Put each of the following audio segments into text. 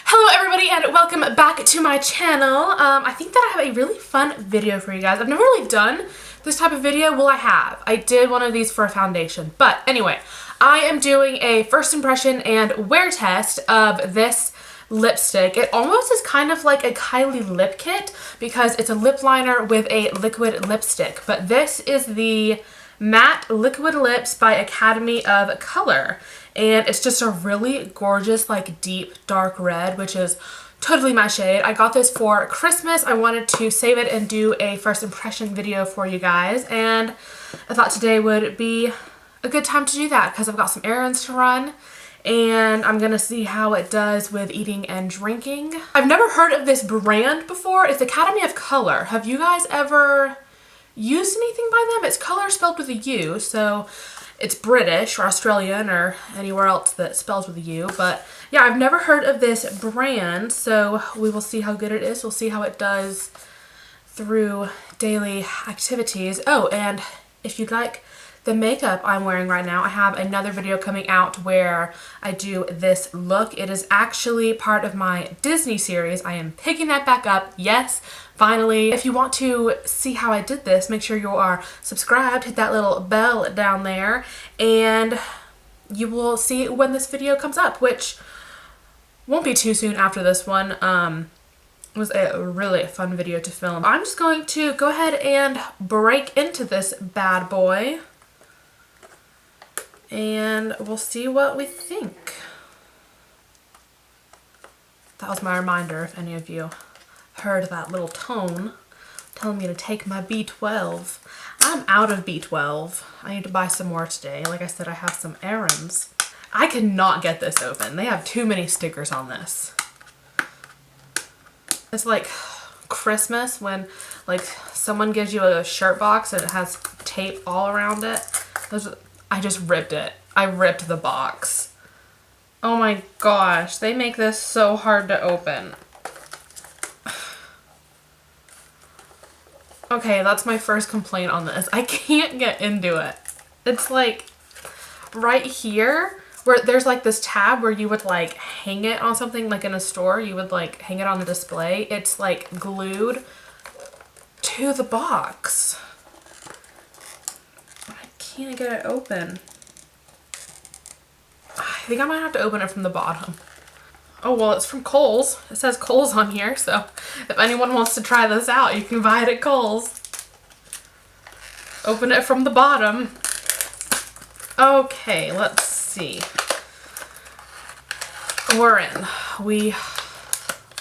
Hello everybody and welcome back to my channel. I think that I have a really fun video for you guys. I've never really done this type of video. Well, I have. I did one of these for a foundation. But anyway, I am doing a first impression and wear test of this lipstick. It almost is kind of like a Kylie lip kit because it's a lip liner with a liquid lipstick. But this is the Matte Liquid Lips by Academy of Color. And it's just a really gorgeous, like deep dark red, which is totally my shade. I got this for Christmas. I wanted to save it and do a first impression video for you guys. And I thought today would be a good time to do that because I've got some errands to run. And I'm gonna see how it does with eating and drinking. I've never heard of this brand before. It's Academy of Color. Have you guys ever used anything by them? It's color spelled with a U, so it's British or Australian or anywhere else that spells with a U. But yeah, I've never heard of this brand, so we will see how good it is. We'll see how it does through daily activities. Oh, and if you'd like the makeup I'm wearing right now, I have another video coming out where I do this look. It is actually part of my Disney series. I am picking that back up. Yes, finally. If you want to see how I did this, make sure you are subscribed, hit that little bell down there, and you will see when this video comes up, which won't be too soon after this one. It was a really fun video to film. I'm just going to go ahead and break into this bad boy, and we'll see what we think. That was my reminder, if any of you heard that little tone telling me to take my B12. I'm out of B12. I need to buy some more today. Like I said, I have some errands. I cannot get this open. They have too many stickers on this. It's like Christmas when like someone gives you a shirt box and it has tape all around it. I just ripped it. I ripped the box. Oh my gosh, they make this so hard to open. Okay, that's my first complaint on this. I can't get into it. It's like right here where there's like this tab where you would like hang it on something, like in a store, you would like hang it on the display. It's like glued to the box. I can't get it open. I think I might have to open it from the bottom. Oh, well, it's from Kohl's. It says Kohl's on here, so if anyone wants to try this out, you can buy it at Kohl's. Open it from the bottom. Okay, let's see. We're in. We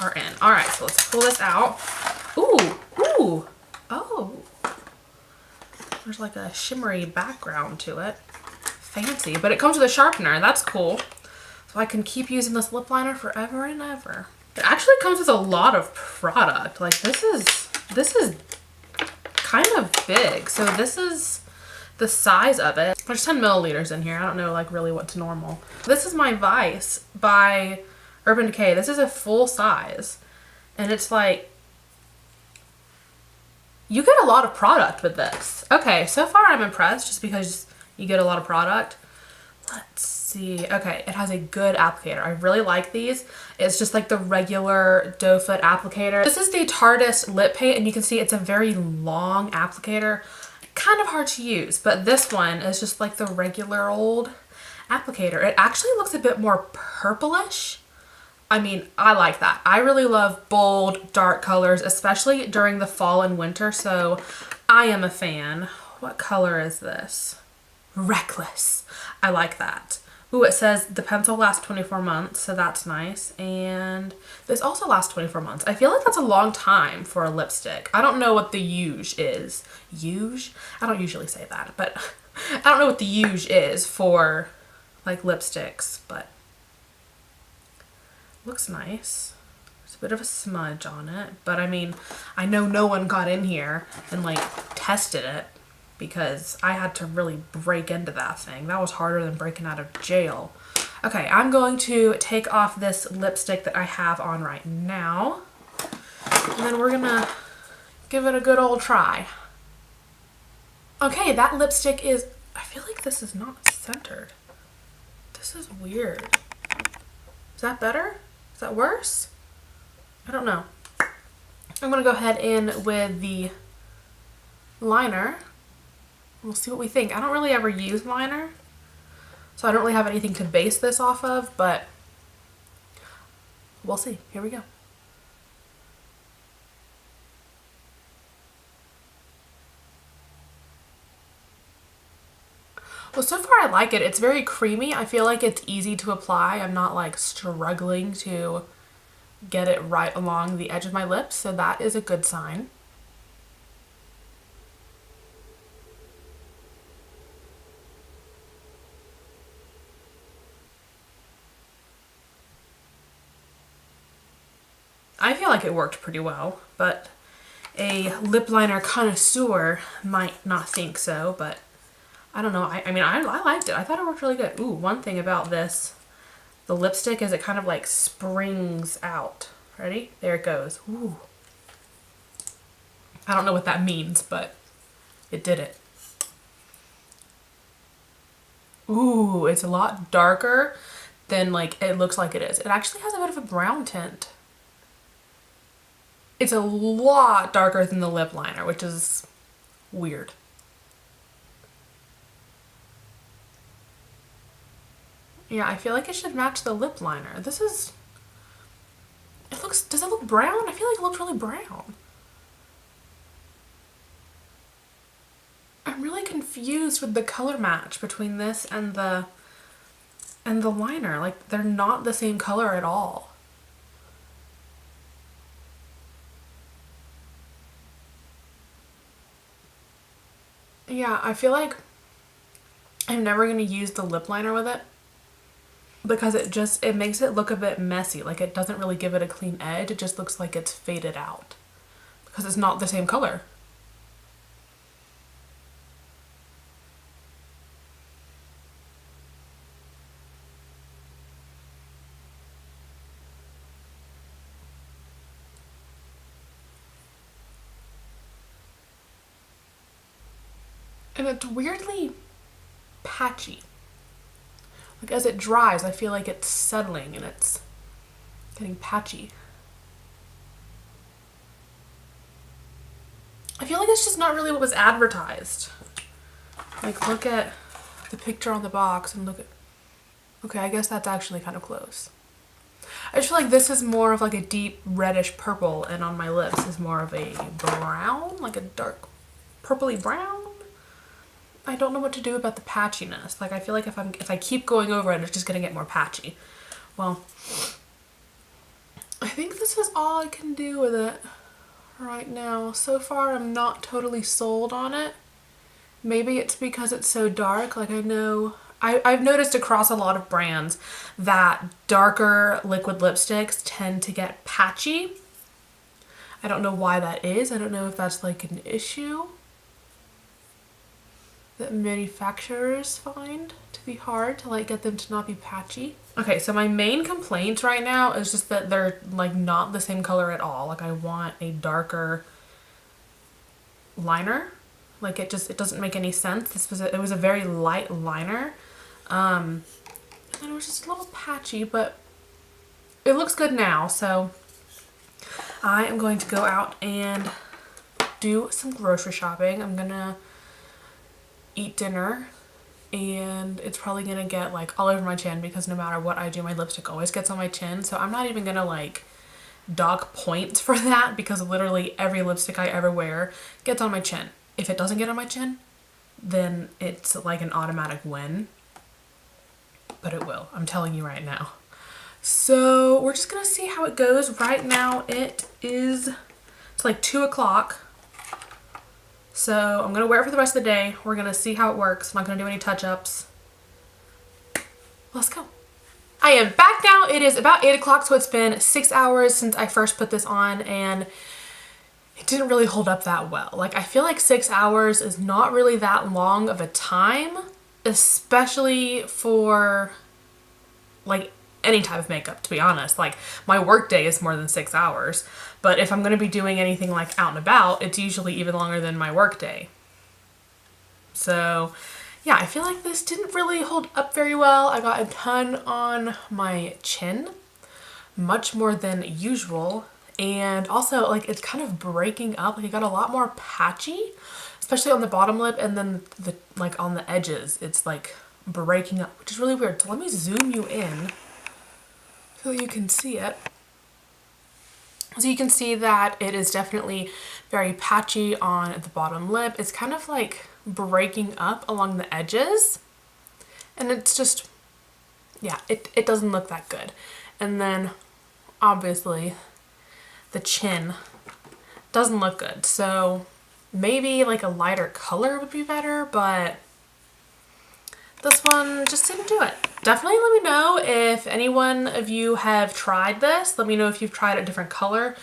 are in. All right, so let's pull this out. Ooh, ooh, oh. There's like a shimmery background to it. Fancy, but it comes with a sharpener. That's cool. So I can keep using this lip liner forever and ever. It actually comes with a lot of product. Like this is kind of big. So this is the size of it. There's 10 milliliters in here. I don't know like really what's normal. This is my Vice by Urban Decay. This is a full size. And it's like, you get a lot of product with this. Okay, so far I'm impressed just because you get a lot of product. Let's see. Okay, it has a good applicator. I really like these. It's just like the regular doe foot applicator. This is the Tardis lip paint, and you can see it's a very long applicator. Kind of hard to use, but this one is just like the regular old applicator. It actually looks a bit more purplish. I mean, I like that. I really love bold, dark colors, especially during the fall and winter, so I am a fan. What color is this? Reckless. I like that. Ooh, it says the pencil lasts 24 months, so that's nice. And this also lasts 24 months. I feel like that's a long time for a lipstick. I don't know what the use is. Use? I don't usually say that, but I don't know what the use is for like lipsticks, but looks nice. There's a bit of a smudge on it, but I mean, I know no one got in here and like tested it, because I had to really break into that thing. That was harder than breaking out of jail. Okay, I'm going to take off this lipstick that I have on right now. And then we're gonna give it a good old try. Okay, that lipstick is, I feel like this is not centered. This is weird. Is that better? Is that worse? I don't know. I'm gonna go ahead in with the liner. We'll see what we think. I don't really ever use liner, so I don't really have anything to base this off of, but we'll see. Here we go. Well, so far I like it. It's very creamy. I feel like it's easy to apply. I'm not like struggling to get it right along the edge of my lips, so that is a good sign. I feel like it worked pretty well, but a lip liner connoisseur might not think so, but I don't know. I mean, I liked it. I thought it worked really good. Ooh, one thing about this, the lipstick is it kind of like springs out. Ready? There it goes. Ooh. I don't know what that means, but it did it. Ooh, it's a lot darker than like it looks like it is. It actually has a bit of a brown tint. It's a lot darker than the lip liner, which is weird. Yeah, I feel like it should match the lip liner. This is, it looks, does it look brown? I feel like it looks really brown. I'm really confused with the color match between this and the liner. Like, they're not the same color at all. Yeah, I feel like I'm never going to use the lip liner with it because it makes it look a bit messy. Like, it doesn't really give it a clean edge. It just looks like it's faded out because it's not the same color. And it's weirdly patchy. Like, as it dries, I feel like it's settling and it's getting patchy. I feel like it's just not really what was advertised. Like, look at the picture on the box and look at... Okay, I guess that's actually kind of close. I just feel like this is more of like a deep reddish purple, and on my lips is more of a brown, like a dark purpley brown. I don't know what to do about the patchiness. Like, I feel like if I keep going over it, it's just gonna get more patchy. Well, I think this is all I can do with it right now. So far, I'm not totally sold on it. Maybe it's because it's so dark. Like, I know I've noticed across a lot of brands that darker liquid lipsticks tend to get patchy. I don't know why that is. I don't know if that's like an issue that manufacturers find to be hard to like get them to not be patchy. Okay, so my main complaint right now is just that they're like not the same color at all. Like, I want a darker liner. Like, it doesn't make any sense. It was a very light liner. And it was just a little patchy, but it looks good now. So I am going to go out and do some grocery shopping. I'm gonna eat dinner, and it's probably gonna get like all over my chin because no matter what I do, my lipstick always gets on my chin. So I'm not even gonna like dock points for that because literally every lipstick I ever wear gets on my chin. If it doesn't get on my chin, then it's like an automatic win. But it will, I'm telling you right now. So we're just gonna see how it goes. Right now it's like 2 o'clock. So I'm gonna wear it for the rest of the day. We're gonna see how it works. I'm not gonna do any touch-ups. Let's go. I am back now. It is about 8 o'clock, so it's been 6 hours since I first put this on, and it didn't really hold up that well. Like, I feel like 6 hours is not really that long of a time, especially for like any type of makeup, to be honest. Like, my work day is more than 6 hours, but if I'm going to be doing anything like out and about, it's usually even longer than my work day. So yeah, I feel like this didn't really hold up very well. I got a ton on my chin, much more than usual. And also, like, it's kind of breaking up. Like, it got a lot more patchy, especially on the bottom lip, and then like on the edges, it's like breaking up, which is really weird. So let me zoom you in so you can see it. So you can see that it is definitely very patchy on the bottom lip. It's kind of like breaking up along the edges, and it's just, yeah, it doesn't look that good. And then obviously the chin doesn't look good. So maybe like a lighter color would be better, but this one just didn't do it. Definitely let me know if anyone of you have tried this. Let me know if you've tried a different color,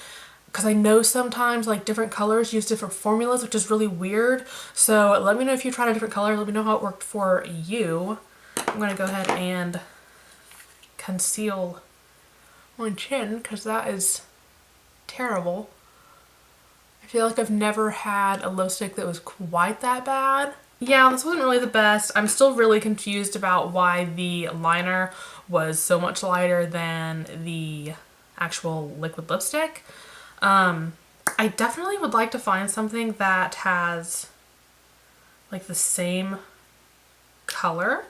because I know sometimes like different colors use different formulas, which is really weird. So let me know if you tried a different color. Let me know how it worked for you. I'm gonna go ahead and conceal my chin because that is terrible. I feel like I've never had a lipstick that was quite that bad. Yeah, this wasn't really the best. I'm still really confused about why the liner was so much lighter than the actual liquid lipstick. I definitely would like to find something that has like the same color,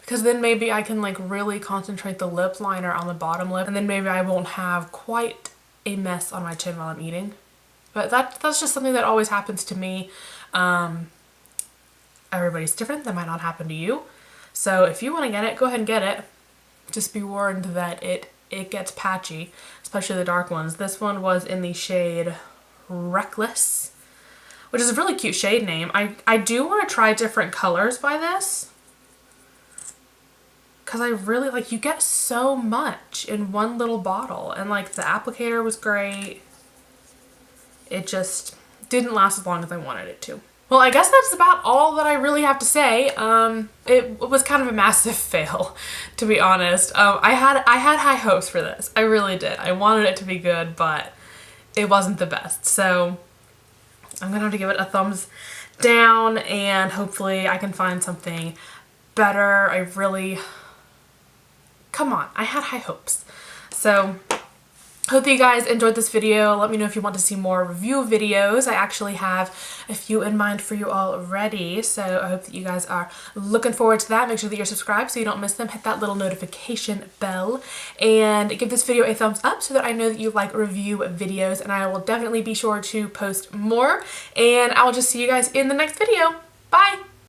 because then maybe I can like really concentrate the lip liner on the bottom lip, and then maybe I won't have quite a mess on my chin while I'm eating. But that's just something that always happens to me. Everybody's different. That might not happen to you. So if you want to get it, go ahead and get it. Just be warned that it gets patchy, especially the dark ones. This one was in the shade Reckless, which is a really cute shade name. I do want to try different colors by this, because I really like, you get so much in one little bottle, and like the applicator was great. It just didn't last as long as I wanted it to. Well, I guess that's about all that I really have to say. It was kind of a massive fail, to be honest. I had high hopes for this. I really did. I wanted it to be good, but it wasn't the best. So I'm gonna have to give it a thumbs down, and hopefully I can find something better. Come on, I had high hopes. So hope you guys enjoyed this video. Let me know if you want to see more review videos. I actually have a few in mind for you already, so I hope that you guys are looking forward to that. Make sure that you're subscribed so you don't miss them. Hit that little notification bell and give this video a thumbs up so that I know that you like review videos, and I will definitely be sure to post more, and I will just see you guys in the next video. Bye!